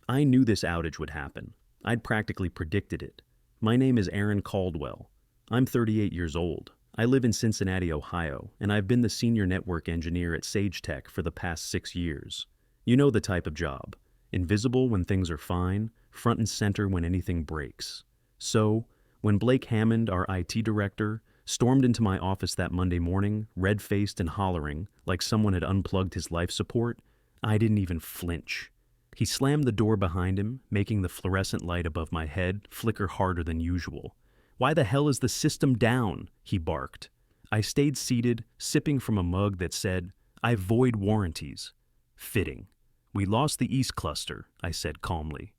I knew this outage would happen. I'd practically predicted it. My name is Aaron Caldwell. I'm 38 years old. I live in Cincinnati, Ohio, and I've been the senior network engineer at Sage Tech for the past 6 years. You know the type of job. Invisible when things are fine, front and center when anything breaks. So, when Blake Hammond, our IT director, stormed into my office that Monday morning, red-faced and hollering, like someone had unplugged his life support, I didn't even flinch. He slammed the door behind him, making the fluorescent light above my head flicker harder than usual. "Why the hell is the system down?" he barked. I stayed seated, sipping from a mug that said, "I void warranties." Fitting. "We lost the East cluster," I said calmly.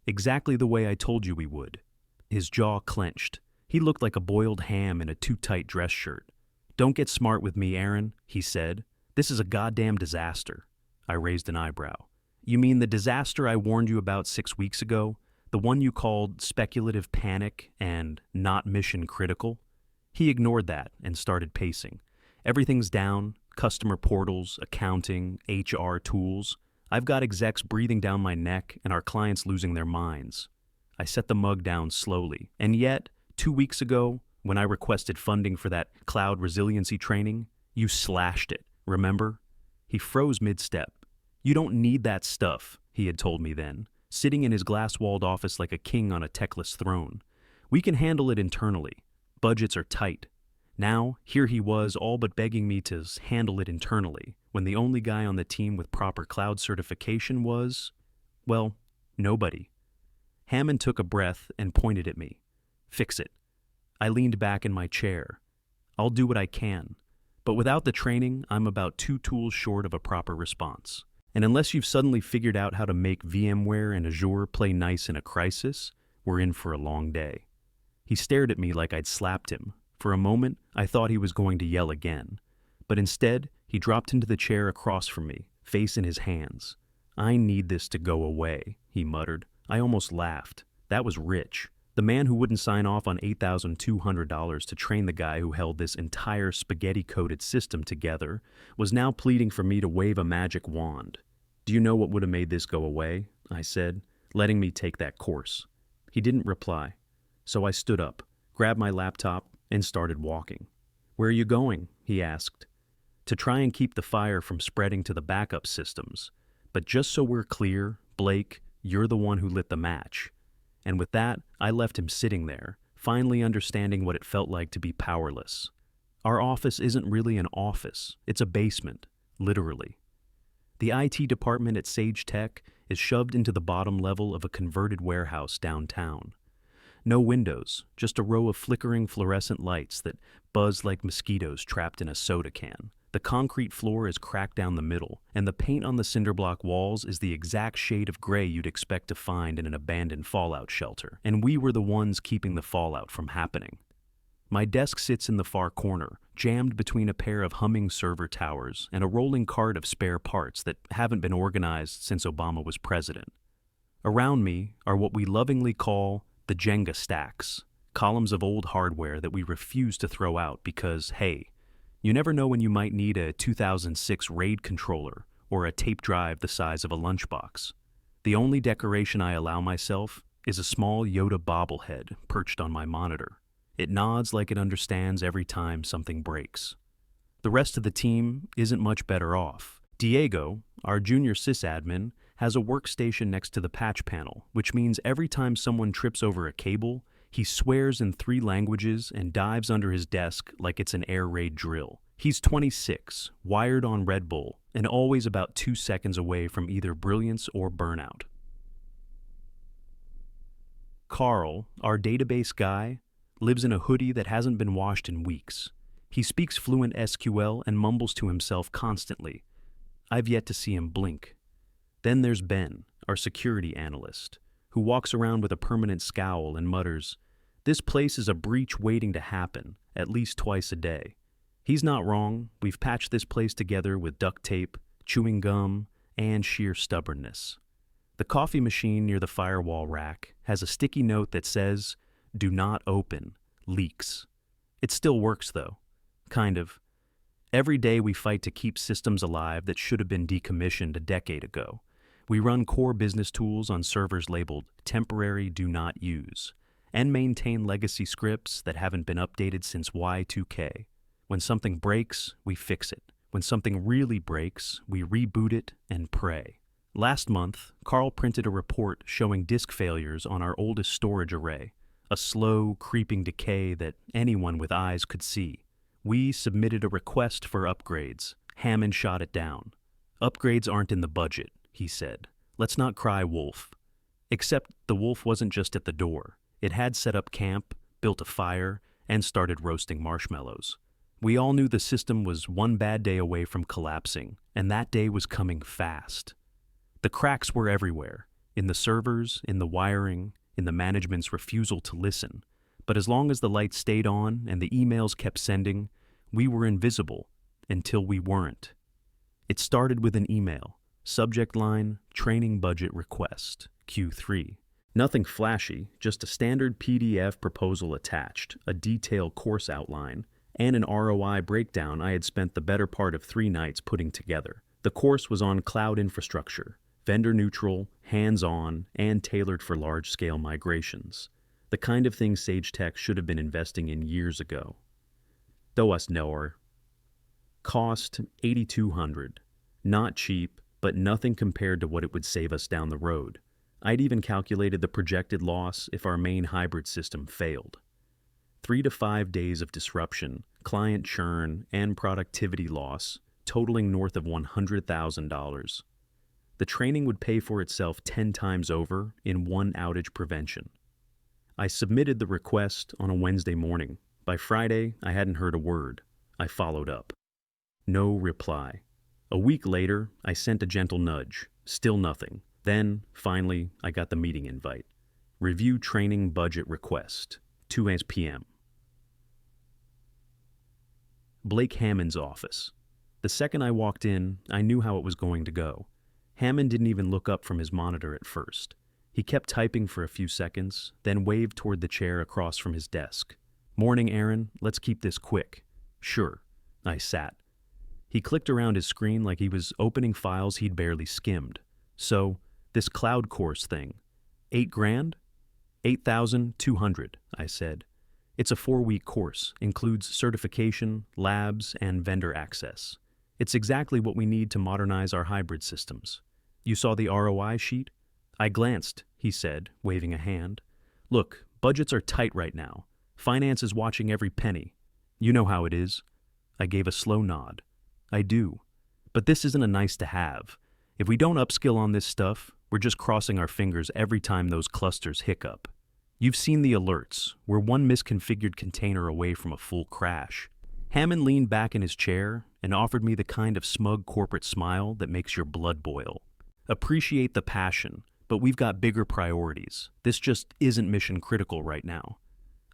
"Exactly the way I told you we would." His jaw clenched. He looked like a boiled ham in a too-tight dress shirt. "Don't get smart with me, Aaron," he said. "This is a goddamn disaster." I raised an eyebrow. "You mean the disaster I warned you about 6 weeks ago? The one you called speculative panic and not mission critical?" He ignored that and started pacing. "Everything's down, customer portals, accounting, HR tools. I've got execs breathing down my neck and our clients losing their minds." I set the mug down slowly. "And yet, 2 weeks ago, when I requested funding for that cloud resiliency training, you slashed it, remember?" He froze mid-step. "You don't need that stuff," he had told me then, sitting in his glass-walled office like a king on a techless throne. "We can handle it internally. Budgets are tight." Now, here he was all but begging me to handle it internally, when the only guy on the team with proper cloud certification was, well, nobody. Hammond took a breath and pointed at me. "Fix it." I leaned back in my chair. "I'll do what I can. But without the training, I'm about 2 tools short of a proper response. And unless you've suddenly figured out how to make VMware and Azure play nice in a crisis, we're in for a long day." He stared at me like I'd slapped him. For a moment, I thought he was going to yell again. But instead, he dropped into the chair across from me, face in his hands. "I need this to go away," he muttered. I almost laughed. That was rich. The man who wouldn't sign off on $8,200 to train the guy who held this entire spaghetti-coated system together was now pleading for me to wave a magic wand. "Do you know what would have made this go away?" I said, letting me take that course. He didn't reply. So I stood up, grabbed my laptop, and started walking. "Where are you going?" he asked. "To try and keep the fire from spreading to the backup systems. But just so we're clear, Blake, you're the one who lit the match." And with that, I left him sitting there, finally understanding what it felt like to be powerless. Our office isn't really an office, it's a basement, literally. The IT department at Sage Tech is shoved into the bottom level of a converted warehouse downtown. No windows, just a row of flickering fluorescent lights that buzz like mosquitoes trapped in a soda can. The concrete floor is cracked down the middle, and the paint on the cinderblock walls is the exact shade of gray you'd expect to find in an abandoned fallout shelter. And we were the ones keeping the fallout from happening. My desk sits in the far corner, jammed between a pair of humming server towers and a rolling cart of spare parts that haven't been organized since Obama was president. Around me are what we lovingly call the Jenga stacks, columns of old hardware that we refuse to throw out because, hey, you never know when you might need a 2006 RAID controller or a tape drive the size of a lunchbox. The only decoration I allow myself is a small Yoda bobblehead perched on my monitor. It nods like it understands every time something breaks. The rest of the team isn't much better off. Diego, our junior sysadmin, has a workstation next to the patch panel, which means every time someone trips over a cable, he swears in 3 languages and dives under his desk like it's an air raid drill. He's 26, wired on Red Bull, and always about 2 seconds away from either brilliance or burnout. Carl, our database guy, lives in a hoodie that hasn't been washed in weeks. He speaks fluent SQL and mumbles to himself constantly. I've yet to see him blink. Then there's Ben, our security analyst, who walks around with a permanent scowl and mutters, "This place is a breach waiting to happen, at least twice a day." He's not wrong. We've patched this place together with duct tape, chewing gum, and sheer stubbornness. The coffee machine near the firewall rack has a sticky note that says, "Do not open, leaks." It still works though. Kind of. Every day we fight to keep systems alive that should have been decommissioned a decade ago. We run core business tools on servers labeled temporary do not use and maintain legacy scripts that haven't been updated since Y2K. When something breaks, we fix it. When something really breaks, we reboot it and pray. Last month, Carl printed a report showing disk failures on our oldest storage array, a slow, creeping decay that anyone with eyes could see. We submitted a request for upgrades. Hammond shot it down. Upgrades aren't in the budget, he said. Let's not cry wolf. Except the wolf wasn't just at the door. It had set up camp, built a fire, and started roasting marshmallows. We all knew the system was one bad day away from collapsing, and that day was coming fast. The cracks were everywhere, in the servers, in the wiring, in the management's refusal to listen. But as long as the lights stayed on and the emails kept sending, we were invisible until we weren't. It started with an email. Subject line, training budget request, Q3. Nothing flashy, just a standard PDF proposal attached, a detailed course outline, and an ROI breakdown I had spent the better part of 3 nights putting together. The course was on cloud infrastructure, vendor-neutral, hands-on, and tailored for large-scale migrations. The kind of thing Sage Tech should have been investing in years ago. Though us knower. Cost $8,200. Not cheap, but nothing compared to what it would save us down the road. I'd even calculated the projected loss if our main hybrid system failed. 3 to 5 days of disruption, client churn, and productivity loss, totaling north of $100,000. The training would pay for itself 10 times over in one outage prevention. I submitted the request on a Wednesday morning. By Friday, I hadn't heard a word. I followed up. No reply. A week later, I sent a gentle nudge. Still nothing. Then, finally, I got the meeting invite. Review training budget request, 2 p.m. Blake Hammond's office. The second I walked in, I knew how it was going to go. Hammond didn't even look up from his monitor at first. He kept typing for a few seconds, then waved toward the chair across from his desk. Morning, Aaron. Let's keep this quick. Sure. I sat. He clicked around his screen like he was opening files he'd barely skimmed. So, this cloud course thing. $8,000? 8,200, I said. It's a 4-week course, includes certification, labs, and vendor access. It's exactly what we need to modernize our hybrid systems. You saw the ROI sheet? I glanced, he said, waving a hand. Look, budgets are tight right now. Finance is watching every penny. You know how it is. I gave a slow nod. I do. But this isn't a nice to have. If we don't upskill on this stuff, we're just crossing our fingers every time those clusters hiccup. You've seen the alerts. We're one misconfigured container away from a full crash. Hammond leaned back in his chair and offered me the kind of smug corporate smile that makes your blood boil. Appreciate the passion, but we've got bigger priorities. This just isn't mission critical right now.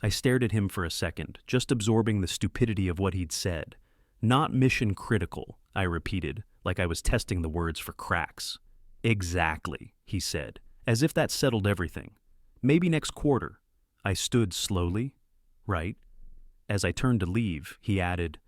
I stared at him for a second, just absorbing the stupidity of what he'd said. Not mission critical, I repeated, like I was testing the words for cracks. Exactly, he said, as if that settled everything. Maybe next quarter. I stood slowly. Right. As I turned to leave, he added,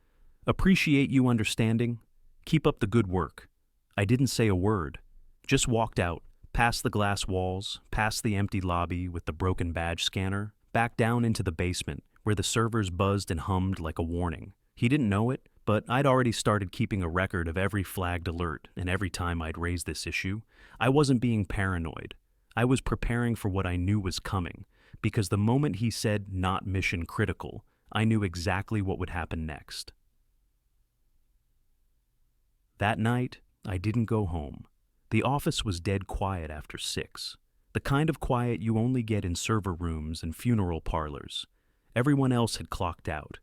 Appreciate you understanding. Keep up the good work. I didn't say a word. Just walked out, past the glass walls, past the empty lobby with the broken badge scanner, back down into the basement where the servers buzzed and hummed like a warning. He didn't know it, but I'd already started keeping a record of every flagged alert, and every time I'd raise this issue, I wasn't being paranoid. I was preparing for what I knew was coming, because the moment he said not mission critical, I knew exactly what would happen next. That night, I didn't go home. The office was dead quiet after 6. The kind of quiet you only get in server rooms and funeral parlors. Everyone else had clocked out,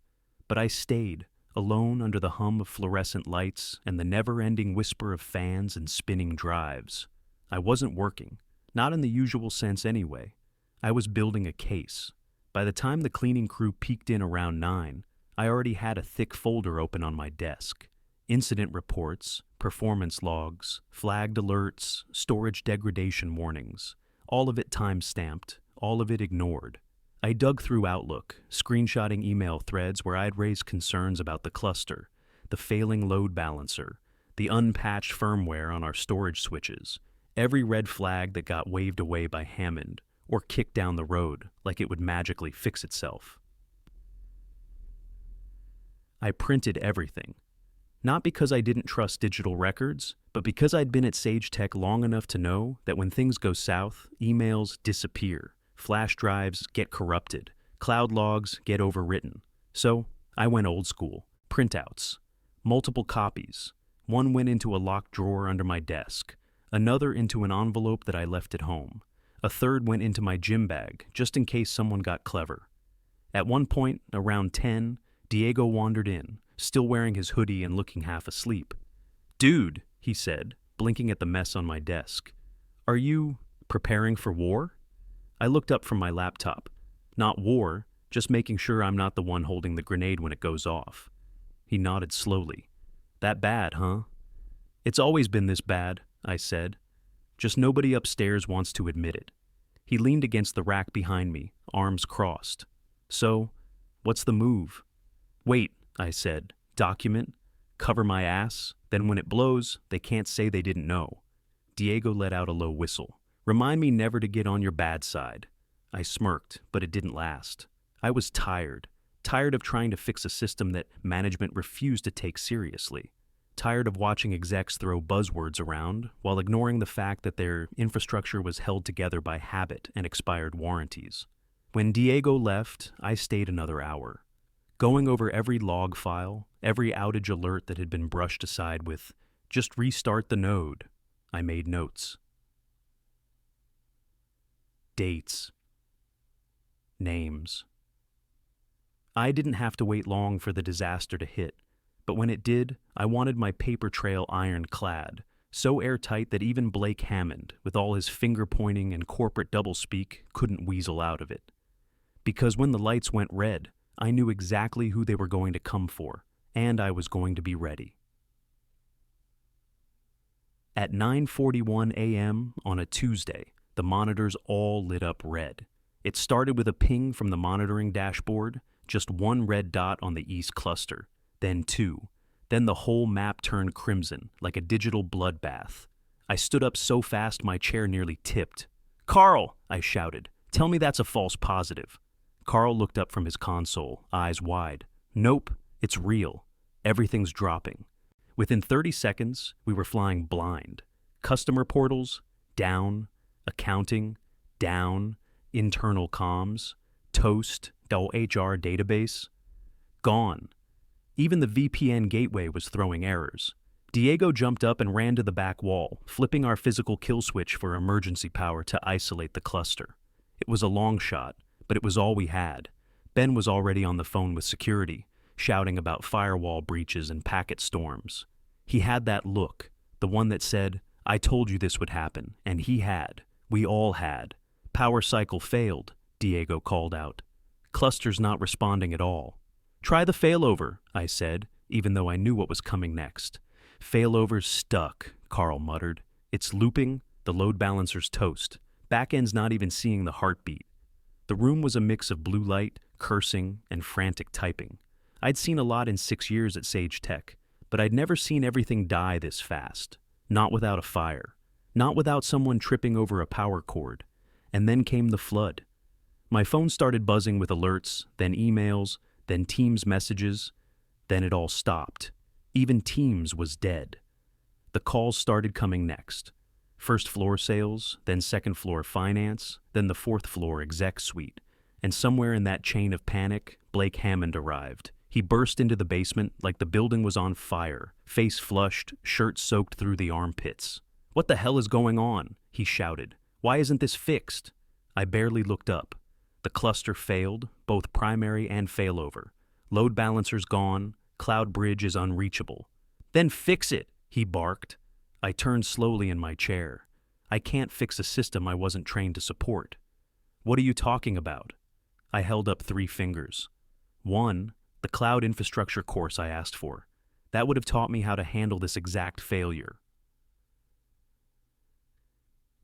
but I stayed, alone under the hum of fluorescent lights and the never-ending whisper of fans and spinning drives. I wasn't working, not in the usual sense anyway. I was building a case. By the time the cleaning crew peeked in around 9, I already had a thick folder open on my desk. Incident reports, performance logs, flagged alerts, storage degradation warnings. All of it time-stamped, all of it ignored. I dug through Outlook, screenshotting email threads where I'd raised concerns about the cluster, the failing load balancer, the unpatched firmware on our storage switches, Every red flag that got waved away by Hammond or kicked down the road like it would magically fix itself. I printed everything. Not because I didn't trust digital records, but because I'd been at Sage Tech long enough to know that when things go south, emails disappear, flash drives get corrupted, cloud logs get overwritten. So I went old school. Printouts. Multiple copies. One went into a locked drawer under my desk. Another into an envelope that I left at home. A third went into my gym bag, just in case someone got clever. At one point, around 10, Diego wandered in, still wearing his hoodie and looking half asleep. "Dude," he said, blinking at the mess on my desk. "Are you preparing for war?" I looked up from my laptop. "Not war, just making sure I'm not the one holding the grenade when it goes off." He nodded slowly. "That bad, huh?" "It's always been this bad," I said. "Just nobody upstairs wants to admit it." He leaned against the rack behind me, arms crossed. "So, what's the move?" "Wait," I said. "Document? Cover my ass? Then when it blows, they can't say they didn't know." Diego let out a low whistle. "Remind me never to get on your bad side." I smirked, but it didn't last. I was tired. Tired of trying to fix a system that management refused to take seriously. Tired of watching execs throw buzzwords around while ignoring the fact that their infrastructure was held together by habit and expired warranties. When Diego left, I stayed another hour. Going over every log file, every outage alert that had been brushed aside with, "Just restart the node," I made notes. Dates. Names. I didn't have to wait long for the disaster to hit, but when it did, I wanted my paper trail ironclad, so airtight that even Blake Hammond, with all his finger-pointing and corporate doublespeak, couldn't weasel out of it. Because when the lights went red, I knew exactly who they were going to come for, and I was going to be ready. At 9:41 a.m. on a Tuesday, the monitors all lit up red. It started with a ping from the monitoring dashboard, just one red dot on the east cluster, then two. Then the whole map turned crimson, like a digital bloodbath. I stood up so fast my chair nearly tipped. "Carl!" I shouted. "Tell me that's a false positive." Carl looked up from his console, eyes wide. "Nope, it's real. Everything's dropping." Within 30 seconds, we were flying blind. Customer portals, down. Accounting, down. Internal comms, Toast, HR database, gone. Even the VPN gateway was throwing errors. Diego jumped up and ran to the back wall, flipping our physical kill switch for emergency power to isolate the cluster. It was a long shot, but it was all we had. Ben was already on the phone with security, shouting about firewall breaches and packet storms. He had that look, the one that said, "I told you this would happen," and he had. We all had. "Power cycle failed," Diego called out. "Cluster's not responding at all." "Try the failover," I said, even though I knew what was coming next. "Failover's stuck," Carl muttered. "It's looping, the load balancer's toast. Backend's not even seeing the heartbeat." The room was a mix of blue light, cursing, and frantic typing. I'd seen a lot in 6 years at Sage Tech, but I'd never seen everything die this fast. Not without a fire. Not without someone tripping over a power cord. And then came the flood. My phone started buzzing with alerts, then emails, then Teams messages. Then it all stopped. Even Teams was dead. The calls started coming next. First floor sales, then second floor finance, then the fourth floor exec suite. And somewhere in that chain of panic, Blake Hammond arrived. He burst into the basement like the building was on fire, face flushed, shirt soaked through the armpits. "What the hell is going on?" he shouted. "Why isn't this fixed?" I barely looked up. The cluster failed, both primary and failover. Load balancer's gone, cloud bridge is unreachable. "Then fix it," he barked. I turned slowly in my chair. I can't fix a system I wasn't trained to support. "What are you talking about?" I held up 3 fingers. 1, the cloud infrastructure course I asked for. That would have taught me how to handle this exact failure.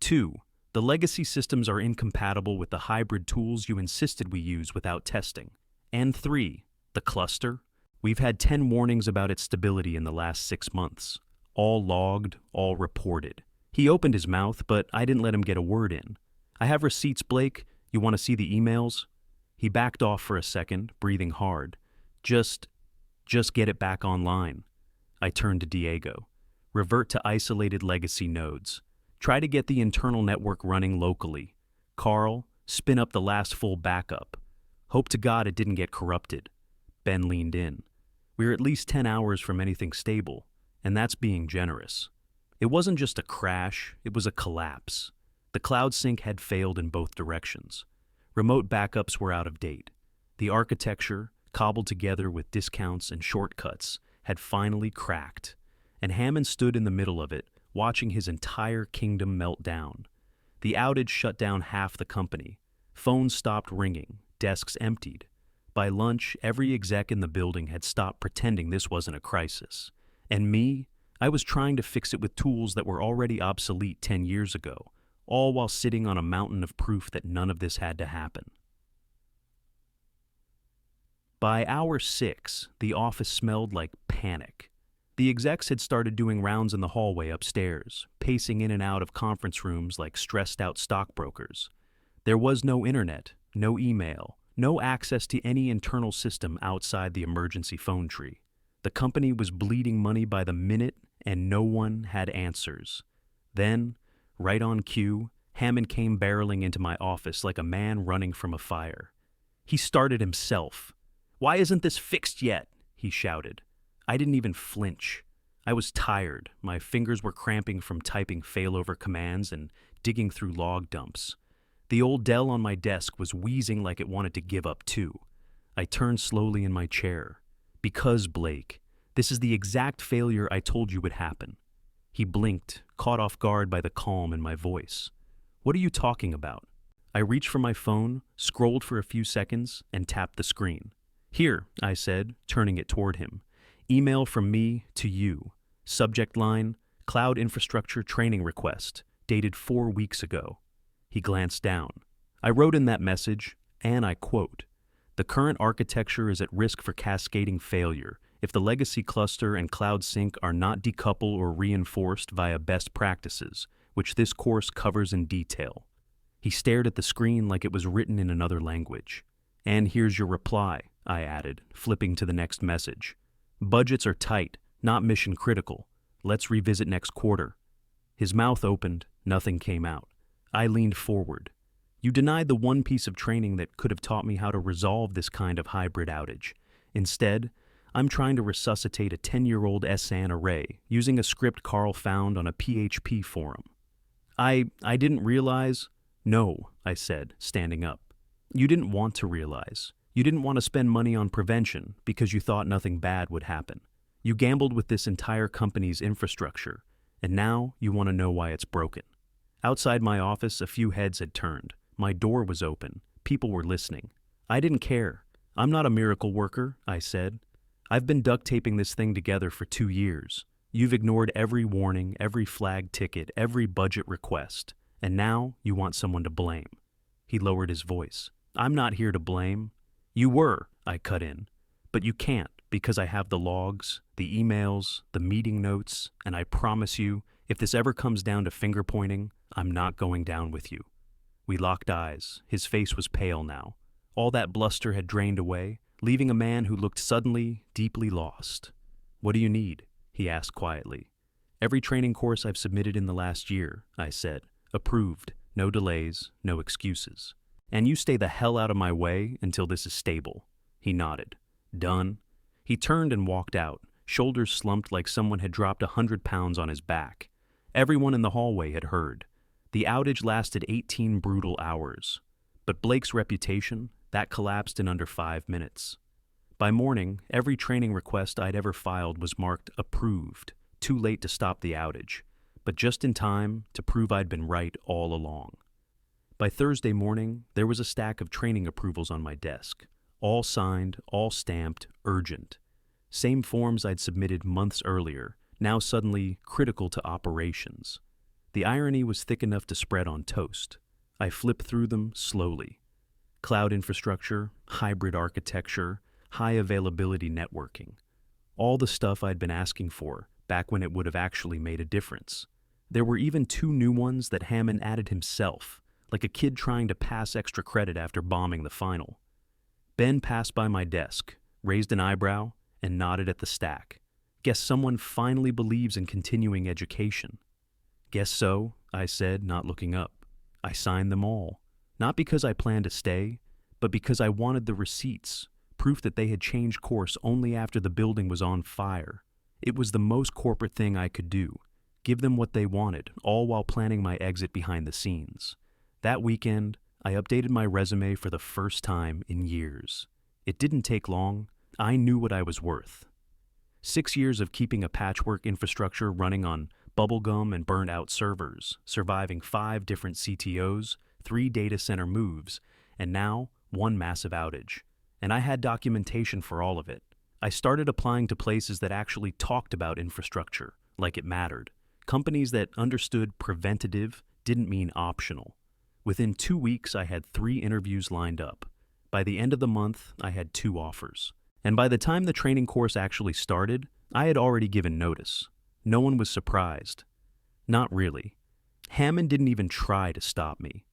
2, the legacy systems are incompatible with the hybrid tools you insisted we use without testing. And 3, the cluster. We've had 10 warnings about its stability in the last 6 months. All logged, all reported. He opened his mouth, but I didn't let him get a word in. "I have receipts, Blake. You want to see the emails?" He backed off for a second, breathing hard. Just get it back online." I turned to Diego. "Revert to isolated legacy nodes. Try to get the internal network running locally. Carl, spin up the last full backup. Hope to God it didn't get corrupted." Ben leaned in. "We're at least 10 hours from anything stable, and that's being generous." It wasn't just a crash, it was a collapse. The cloud sync had failed in both directions. Remote backups were out of date. The architecture, cobbled together with discounts and shortcuts, had finally cracked, and Hammond stood in the middle of it, watching his entire kingdom melt down. The outage shut down half the company. Phones stopped ringing, desks emptied. By lunch, every exec in the building had stopped pretending this wasn't a crisis. And me, I was trying to fix it with tools that were already obsolete 10 years ago, all while sitting on a mountain of proof that none of this had to happen. By hour 6, the office smelled like panic. The execs had started doing rounds in the hallway upstairs, pacing in and out of conference rooms like stressed-out stockbrokers. There was no internet, no email, no access to any internal system outside the emergency phone tree. The company was bleeding money by the minute, and no one had answers. Then, right on cue, Hammond came barreling into my office like a man running from a fire. He started himself. "Why isn't this fixed yet?" he shouted. I didn't even flinch. I was tired. My fingers were cramping from typing failover commands and digging through log dumps. The old Dell on my desk was wheezing like it wanted to give up too. I turned slowly in my chair. "Because, Blake, this is the exact failure I told you would happen." He blinked, caught off guard by the calm in my voice. "What are you talking about?" I reached for my phone, scrolled for a few seconds, and tapped the screen. "Here," I said, turning it toward him. "Email from me to you. Subject line, Cloud Infrastructure Training Request, dated 4 weeks ago." He glanced down. I wrote in that message, and I quote, "The current architecture is at risk for cascading failure if the legacy cluster and cloud sync are not decoupled or reinforced via best practices, which this course covers in detail." He stared at the screen like it was written in another language. "And here's your reply," I added, flipping to the next message. "Budgets are tight, not mission critical. Let's revisit next quarter." His mouth opened, nothing came out. I leaned forward. "You denied the one piece of training that could have taught me how to resolve this kind of hybrid outage. Instead, I'm trying to resuscitate a 10-year-old SAN array using a script Carl found on a PHP forum." I didn't realize." "No," I said, standing up. "You didn't want to realize. You didn't want to spend money on prevention because you thought nothing bad would happen. You gambled with this entire company's infrastructure, and now you want to know why it's broken." Outside my office, a few heads had turned. My door was open. People were listening. I didn't care. "I'm not a miracle worker," I said. "I've been duct taping this thing together for 2 years. You've ignored every warning, every flag ticket, every budget request, and now you want someone to blame." He lowered his voice. "I'm not here to blame." "You were," I cut in. "But you can't because I have the logs, the emails, the meeting notes, and I promise you, if this ever comes down to finger pointing, I'm not going down with you." We locked eyes. His face was pale now. All that bluster had drained away, leaving a man who looked suddenly deeply lost. "What do you need?" he asked quietly. "Every training course I've submitted in the last year," I said. "Approved. No delays, no excuses. And you stay the hell out of my way until this is stable." He nodded. "Done." He turned and walked out, shoulders slumped like someone had dropped 100 pounds on his back. Everyone in the hallway had heard. The outage lasted 18 brutal hours. But Blake's reputation, that collapsed in under 5 minutes. By morning, every training request I'd ever filed was marked approved, too late to stop the outage, but just in time to prove I'd been right all along. By Thursday morning, there was a stack of training approvals on my desk, all signed, all stamped, urgent. Same forms I'd submitted months earlier, now suddenly critical to operations. The irony was thick enough to spread on toast. I flipped through them slowly. Cloud infrastructure, hybrid architecture, high availability networking. All the stuff I'd been asking for back when it would have actually made a difference. There were even 2 new ones that Hammond added himself, like a kid trying to pass extra credit after bombing the final. Ben passed by my desk, raised an eyebrow, and nodded at the stack. Guess someone finally believes in continuing education. Guess so, I said, not looking up. I signed them all. Not because I planned to stay, but because I wanted the receipts, proof that they had changed course only after the building was on fire. It was the most corporate thing I could do. Give them what they wanted, all while planning my exit behind the scenes. That weekend, I updated my resume for the first time in years. It didn't take long. I knew what I was worth. 6 years of keeping a patchwork infrastructure running on bubblegum and burned-out servers, surviving 5 different CTOs, 3 data center moves, and now 1 massive outage. And I had documentation for all of it. I started applying to places that actually talked about infrastructure, like it mattered. Companies that understood preventative didn't mean optional. Within 2 weeks, I had 3 interviews lined up. By the end of the month, I had 2 offers. And by the time the training course actually started, I had already given notice. No one was surprised. Not really. Hammond didn't even try to stop me.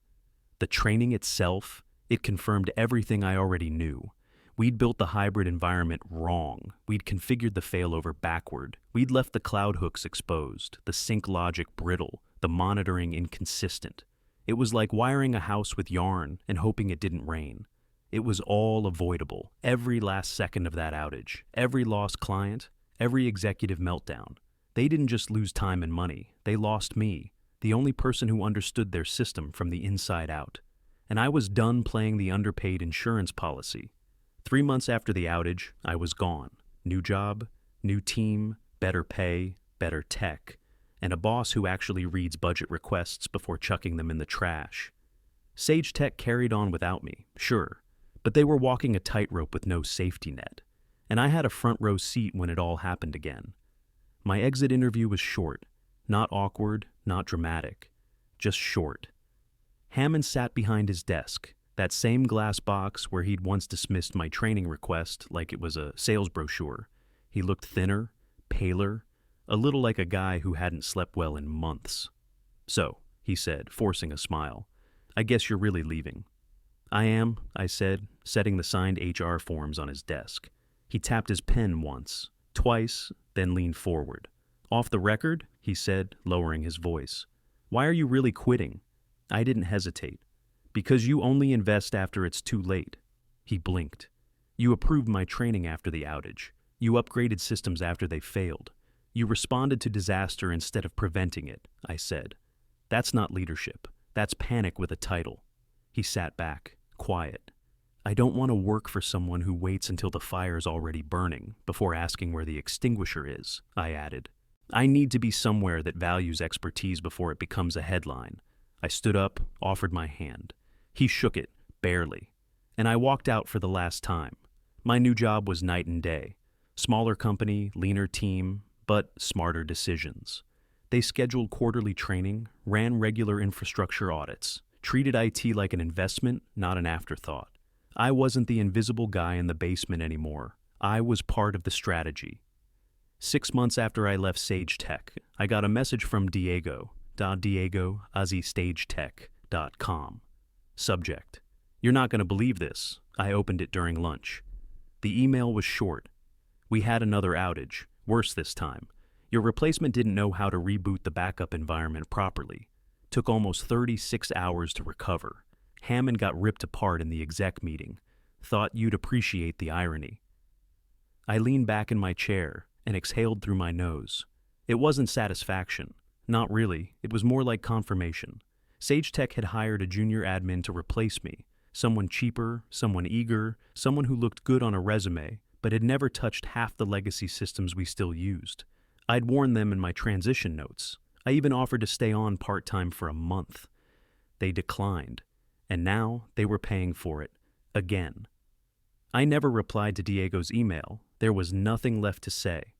The training itself, it confirmed everything I already knew. We'd built the hybrid environment wrong. We'd configured the failover backward. We'd left the cloud hooks exposed, the sync logic brittle, the monitoring inconsistent. It was like wiring a house with yarn and hoping it didn't rain. It was all avoidable, every last second of that outage, every lost client, every executive meltdown. They didn't just lose time and money, they lost me, the only person who understood their system from the inside out. And I was done playing the underpaid insurance policy. 3 months after the outage, I was gone. New job, new team, better pay, better tech, and a boss who actually reads budget requests before chucking them in the trash. Sage Tech carried on without me, sure, but they were walking a tightrope with no safety net, and I had a front row seat when it all happened again. My exit interview was short, not awkward, not dramatic, just short. Hammond sat behind his desk, that same glass box where he'd once dismissed my training request like it was a sales brochure. He looked thinner, paler, a little like a guy who hadn't slept well in months. "So," he said, forcing a smile, "I guess you're really leaving." "I am," I said, setting the signed HR forms on his desk. He tapped his pen once, twice, then leaned forward. "Off the record," he said, lowering his voice. "Why are you really quitting?" I didn't hesitate. "Because you only invest after it's too late." He blinked. "You approved my training after the outage. You upgraded systems after they failed. You responded to disaster instead of preventing it," I said. "That's not leadership. That's panic with a title." He sat back, quiet. "I don't want to work for someone who waits until the fire's already burning before asking where the extinguisher is," I added. "I need to be somewhere that values expertise before it becomes a headline." I stood up, offered my hand. He shook it, barely, and I walked out for the last time. My new job was night and day. Smaller company, leaner team, but smarter decisions. They scheduled quarterly training, ran regular infrastructure audits, treated IT like an investment, not an afterthought. I wasn't the invisible guy in the basement anymore. I was part of the strategy. 6 months after I left Sage Tech, I got a message from Diego.stagetech.com. Subject: "You're not going to believe this." I opened it during lunch. The email was short. "We had another outage, worse this time. Your replacement didn't know how to reboot the backup environment properly. Took almost 36 hours to recover. Hammond got ripped apart in the exec meeting. Thought you'd appreciate the irony." I leaned back in my chair and exhaled through my nose. It wasn't satisfaction. Not really. It was more like confirmation. Sage Tech had hired a junior admin to replace me. Someone cheaper, someone eager, someone who looked good on a resume, but had never touched half the legacy systems we still used. I'd warned them in my transition notes. I even offered to stay on part-time for a month. They declined, and now they were paying for it, again. I never replied to Diego's email. There was nothing left to say.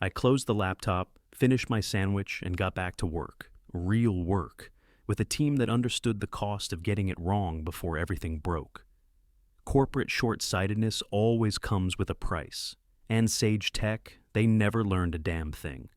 I closed the laptop, finished my sandwich, and got back to work. Real work, with a team that understood the cost of getting it wrong before everything broke. Corporate short-sightedness always comes with a price. And Sage Tech, they never learned a damn thing.